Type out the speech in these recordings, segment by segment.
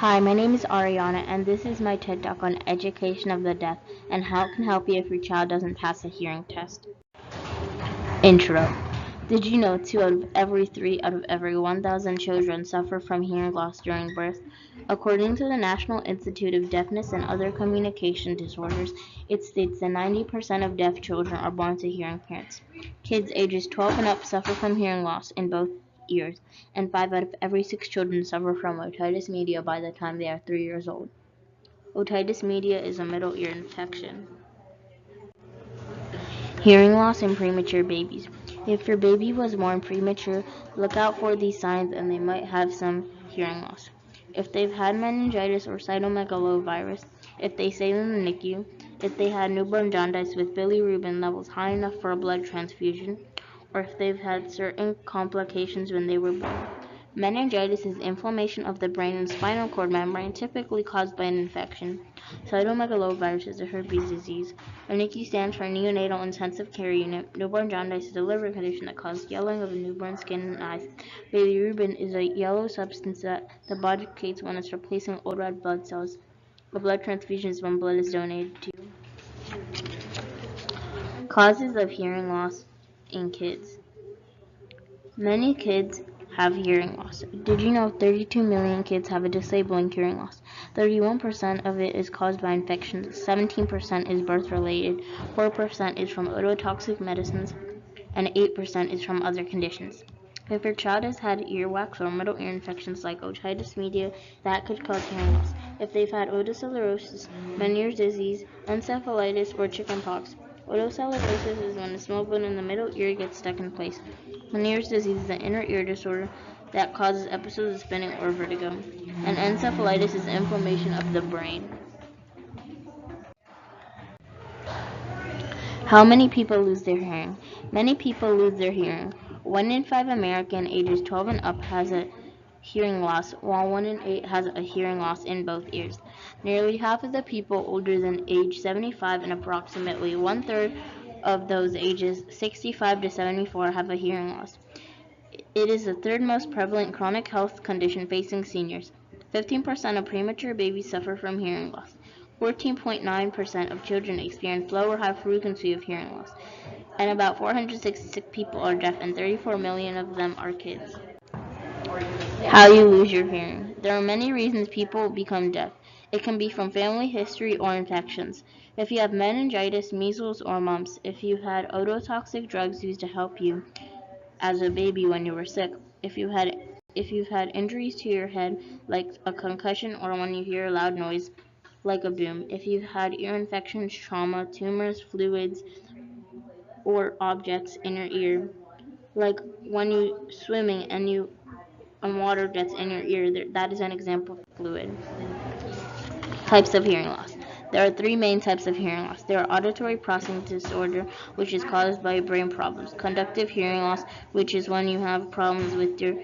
Hi, my name is Ariana, and this is my TED Talk on education of the deaf and how it can help you if your child doesn't pass a hearing test. Intro. Did you know 2 out of every 1,000 children suffer from hearing loss during birth? According to the National Institute of Deafness and Other Communication Disorders, it states that 90% of deaf children are born to hearing parents. Kids ages 12 and up suffer from hearing loss in both ears, and 5 out of every 6 children suffer from otitis media by the time they are 3 years old. Otitis media is a middle ear infection. Hearing loss in premature babies. If your baby was born premature, look out for these signs and they might have some hearing loss. If they've had meningitis or cytomegalovirus, if they stayed in the NICU, if they had newborn jaundice with bilirubin levels high enough for a blood transfusion, or if they've had certain complications when they were born. Meningitis is inflammation of the brain and spinal cord membrane, typically caused by an infection. Cytomegalovirus is a herpes disease. A NICU stands for Neonatal Intensive Care Unit. Newborn jaundice is a liver condition that causes yellowing of the newborn skin and eyes. Bilirubin is a yellow substance that the body creates when it's replacing old red blood cells. A blood transfusion is when blood is donated to you. Causes of hearing loss in kids. Many kids have hearing loss. Did you know 32 million kids have a disabling hearing loss? 31% of it is caused by infections, 17% is birth-related, 4% is from ototoxic medicines, and 8% is from other conditions. If your child has had earwax or middle ear infections like otitis media, that could cause hearing loss. If they've had otosclerosis, Meniere's disease, encephalitis, or chickenpox. Otosclerosis is when a small bone in the middle ear gets stuck in place. Meniere's disease is an inner ear disorder that causes episodes of spinning or vertigo. And encephalitis is inflammation of the brain. How many people lose their hearing? Many people lose their hearing. 1 in 5 American ages 12 and up has a hearing loss, while 1 in 8 has a hearing loss in both ears. Nearly half of the people older than age 75 and approximately one-third of those ages 65 to 74 have a hearing loss. It is the third most prevalent chronic health condition facing seniors. 15% of premature babies suffer from hearing loss. 14.9% of children experience low or high frequency of hearing loss. And about 466 people are deaf and 34 million of them are kids. How you lose your hearing. There are many reasons people become deaf. It can be from family history or infections. If you have meningitis, measles, or mumps, if you had ototoxic drugs used to help you as a baby when you were sick, if you've had injuries to your head like a concussion or when you hear a loud noise like a boom, if you've had ear infections, trauma, tumors, fluids, or objects in your ear, like when you swimming and water gets in your ear, that is an example of fluid. Types of hearing loss. There are 3 main types of hearing loss. There are auditory processing disorder, which is caused by brain problems. Conductive hearing loss, which is when you have problems with your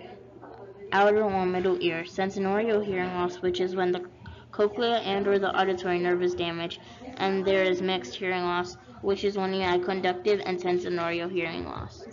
outer or middle ear. Sensorial hearing loss, which is when the cochlea and or the auditory nerve is damaged. And there is mixed hearing loss, which is when you have conductive and sensorial hearing loss.